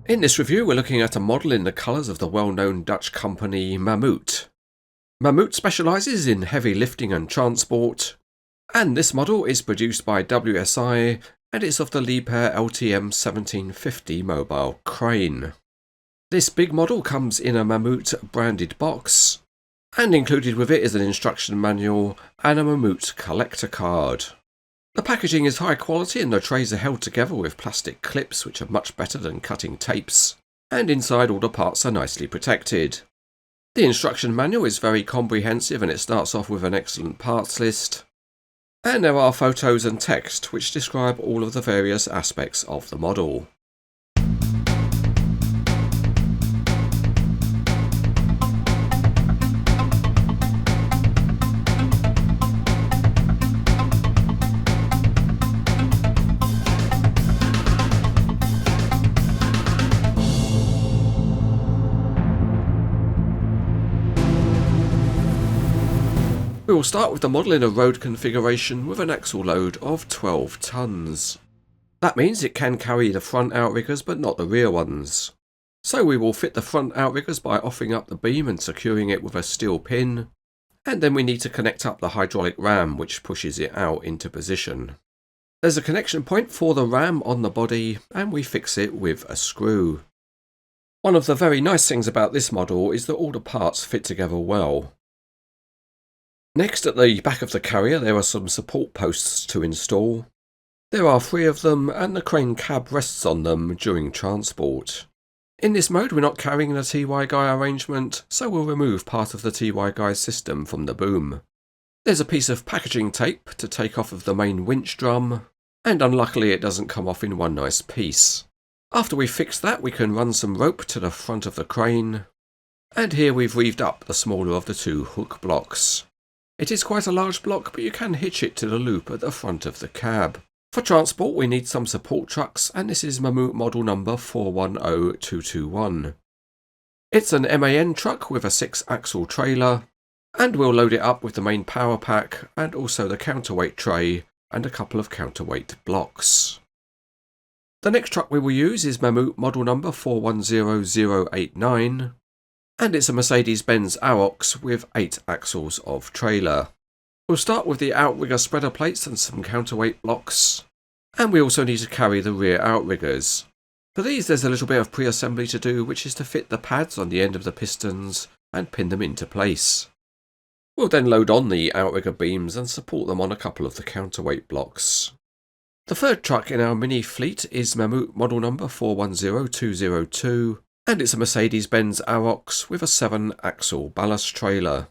In this review, we're looking at a model in the colours of the well-known Dutch company Mammoet. Mammoet specialises in heavy lifting and transport, and this model is produced by WSI and is of the Liebherr LTM 1750 mobile crane. This big model comes in a Mammoet branded box, and included with it is an instruction manual and a Mammoet collector card. The packaging is high quality and the trays are held together with plastic clips which are much better than cutting tapes, and inside all the parts are nicely protected. The instruction manual is very comprehensive and it starts off with an excellent parts list, and there are photos and text which describe all of the various aspects of the model. We will start with the model in a road configuration with an axle load of 12 tons. That means it can carry the front outriggers but not the rear ones. So we will fit the front outriggers by offering up the beam and securing it with a steel pin, and then we need to connect up the hydraulic ram which pushes it out into position. There's a connection point for the ram on the body and we fix it with a screw. One of the very nice things about this model is that all the parts fit together well. Next, at the back of the carrier there are some support posts to install. There are 3 of them and the crane cab rests on them during transport. In this mode we're not carrying the TY guy arrangement, so we'll remove part of the TY guy system from the boom. There's a piece of packaging tape to take off of the main winch drum, and unluckily it doesn't come off in one nice piece. After we've fixed that we can run some rope to the front of the crane, and here we've reeved up the smaller of the 2 hook blocks. It is quite a large block, but you can hitch it to the loop at the front of the cab. For transport we need some support trucks, and this is Mammoet model number 410221. It's an MAN truck with a 6-axle trailer, and we'll load it up with the main power pack and also the counterweight tray and a couple of counterweight blocks. The next truck we will use is Mammoet model number 410089. And it's a Mercedes-Benz Arox with 8 axles of trailer. We'll start with the outrigger spreader plates and some counterweight blocks, and we also need to carry the rear outriggers. For these there's a little bit of pre-assembly to do, which is to fit the pads on the end of the pistons and pin them into place. We'll then load on the outrigger beams and support them on a couple of the counterweight blocks. The third truck in our mini fleet is Mammoet model number 410202. And it's a Mercedes-Benz Arox with a 7-axle ballast trailer.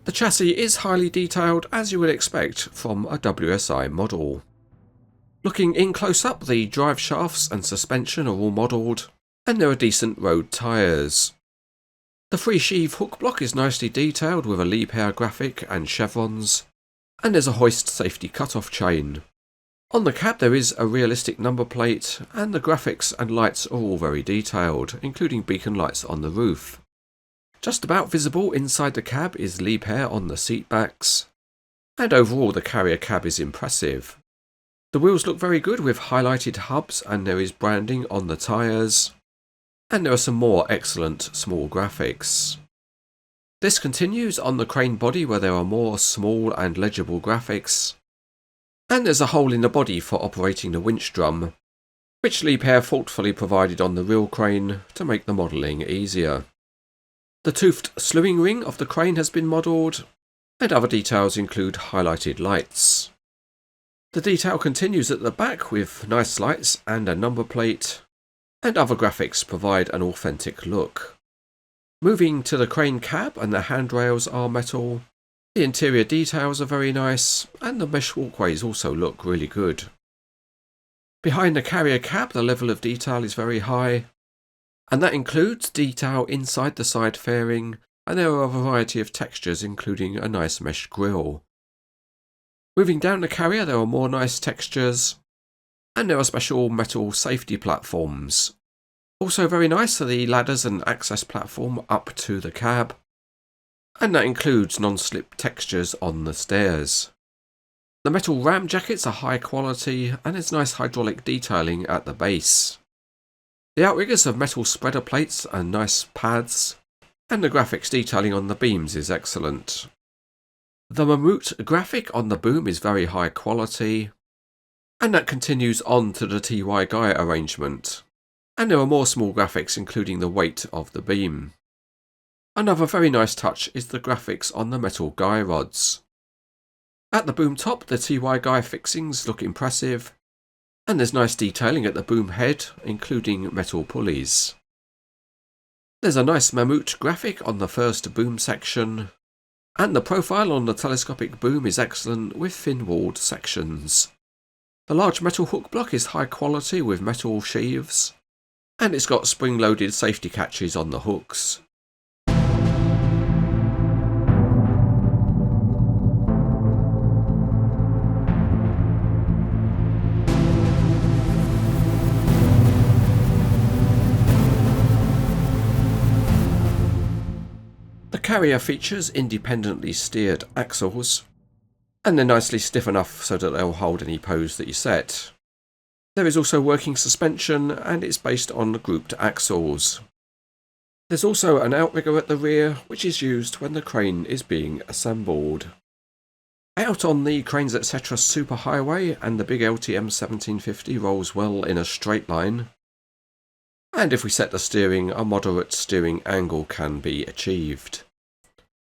The chassis is highly detailed, as you would expect from a WSI model. Looking in close up, the drive shafts and suspension are all modelled, and there are decent road tyres. The 3-sheave hook block is nicely detailed with a Liebherr graphic and chevrons, and there's a hoist safety cut-off chain. On the cab there is a realistic number plate, and the graphics and lights are all very detailed, including beacon lights on the roof. Just about visible inside the cab is Liebherr on the seat backs, and overall the carrier cab is impressive. The wheels look very good with highlighted hubs, and there is branding on the tyres, and there are some more excellent small graphics. This continues on the crane body where there are more small and legible graphics, and there's a hole in the body for operating the winch drum, which Liebherr thoughtfully provided on the real crane to make the modelling easier. The toothed slewing ring of the crane has been modelled, and other details include highlighted lights. The detail continues at the back with nice lights and a number plate, and other graphics provide an authentic look. Moving to the crane cab, and the handrails are metal. The interior details are very nice, and the mesh walkways also look really good. Behind the carrier cab, the level of detail is very high, and that includes detail inside the side fairing, and there are a variety of textures including a nice mesh grille. Moving down the carrier, there are more nice textures, and there are special metal safety platforms. Also very nice are the ladders and access platform up to the cab, and that includes non-slip textures on the stairs. The metal ram jackets are high quality, and there's nice hydraulic detailing at the base. The outriggers have metal spreader plates and nice pads, and the graphics detailing on the beams is excellent. The Mammoet graphic on the boom is very high quality, and that continues on to the TY guy arrangement, and there are more small graphics including the weight of the beam. Another very nice touch is the graphics on the metal guy rods. At the boom top, the TY guy fixings look impressive, and there's nice detailing at the boom head, including metal pulleys. There's a nice Mammoet graphic on the first boom section, and the profile on the telescopic boom is excellent with thin-walled sections. The large metal hook block is high quality with metal sheaves, and it's got spring-loaded safety catches on the hooks. The carrier features independently steered axles, and they're nicely stiff enough so that they'll hold any pose that you set. There is also working suspension, and it's based on grouped axles. There's also an outrigger at the rear, which is used when the crane is being assembled. Out on the Cranes Etc. superhighway, and the big LTM 1750 rolls well in a straight line, and if we set the steering, a moderate steering angle can be achieved.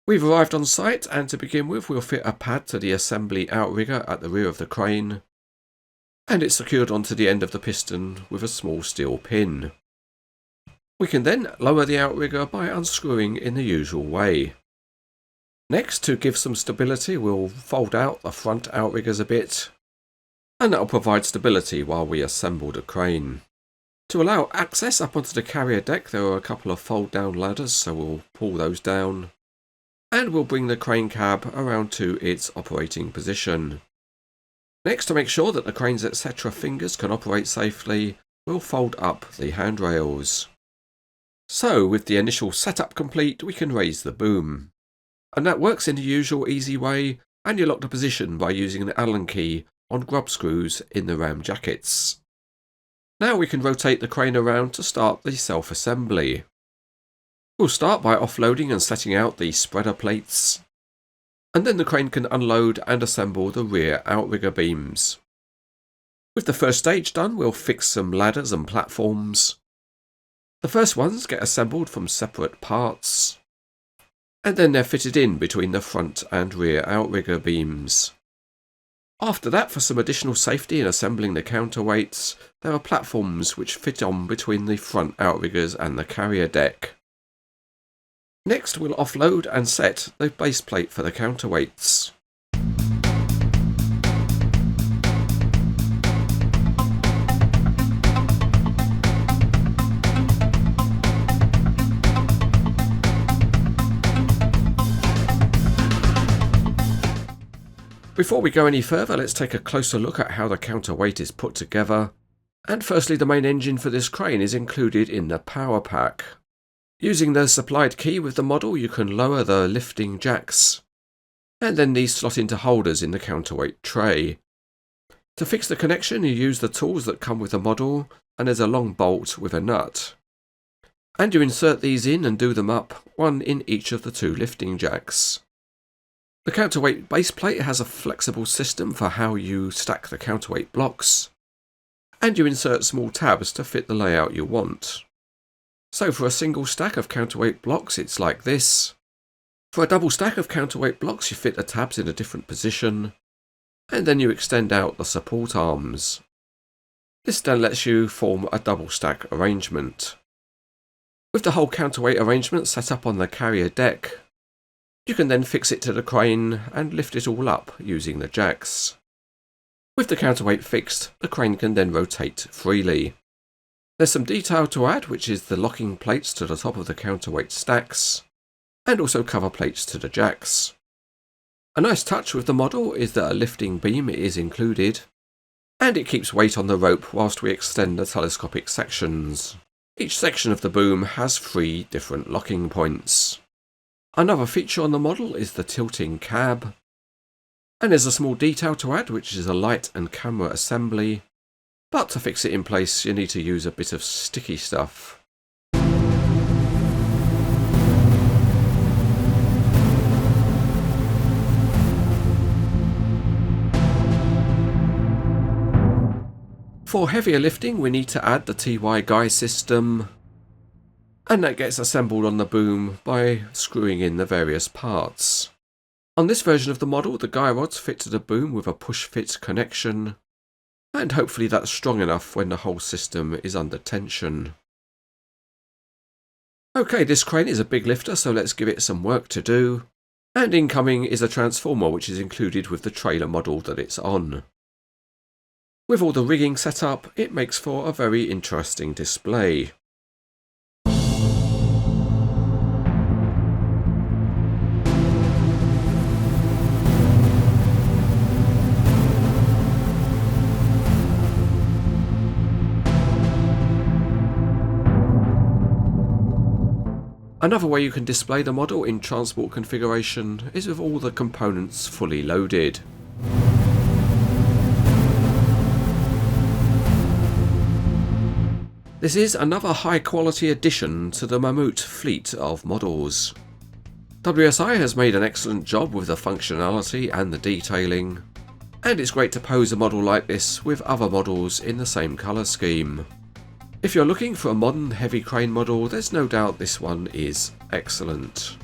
We've arrived on site, and to begin with we'll fit a pad to the assembly outrigger at the rear of the crane, and it's secured onto the end of the piston with a small steel pin. We can then lower the outrigger by unscrewing in the usual way. Next, to give some stability, we'll fold out the front outriggers a bit, and that'll provide stability while we assemble the crane. To allow access up onto the carrier deck, there are a couple of fold down ladders, so we'll pull those down, and we'll bring the crane cab around to its operating position. Next, to make sure that the Cranes Etc. fingers can operate safely, we'll fold up the handrails. So, with the initial setup complete, we can raise the boom. And that works in the usual easy way, and you lock the position by using an Allen key on grub screws in the ram jackets. Now we can rotate the crane around to start the self-assembly. We'll start by offloading and setting out the spreader plates, and then the crane can unload and assemble the rear outrigger beams. With the first stage done, we'll fix some ladders and platforms. The first ones get assembled from separate parts, and then they're fitted in between the front and rear outrigger beams. After that, for some additional safety in assembling the counterweights, there are platforms which fit on between the front outriggers and the carrier deck. Next, we'll offload and set the base plate for the counterweights. Before we go any further, let's take a closer look at how the counterweight is put together. And firstly, the main engine for this crane is included in the power pack. Using the supplied key with the model, you can lower the lifting jacks, and then these slot into holders in the counterweight tray. To fix the connection, you use the tools that come with the model, and there's a long bolt with a nut. And you insert these in and do them up, one in each of the two lifting jacks. The counterweight base plate has a flexible system for how you stack the counterweight blocks, and you insert small tabs to fit the layout you want. So for a single stack of counterweight blocks it's like this. For a double stack of counterweight blocks you fit the tabs in a different position, and then you extend out the support arms. This then lets you form a double stack arrangement. With the whole counterweight arrangement set up on the carrier deck, you can then fix it to the crane and lift it all up using the jacks. With the counterweight fixed, the crane can then rotate freely. There's some detail to add, which is the locking plates to the top of the counterweight stacks, and also cover plates to the jacks. A nice touch with the model is that a lifting beam is included, and it keeps weight on the rope whilst we extend the telescopic sections. Each section of the boom has 3 different locking points. Another feature on the model is the tilting cab, and there's a small detail to add, which is a light and camera assembly, but to fix it in place you need to use a bit of sticky stuff. For heavier lifting we need to add the TY guy system, and that gets assembled on the boom by screwing in the various parts. On this version of the model the guy rods fit to the boom with a push-fit connection, and hopefully that's strong enough when the whole system is under tension. Okay, this crane is a big lifter, so let's give it some work to do, and incoming is a transformer which is included with the trailer model that it's on. With all the rigging set up, it makes for a very interesting display. Another way you can display the model in transport configuration is with all the components fully loaded. This is another high quality addition to the Mammoet fleet of models. WSI has made an excellent job with the functionality and the detailing, and it's great to pose a model like this with other models in the same colour scheme. If you're looking for a modern heavy crane model, there's no doubt this one is excellent.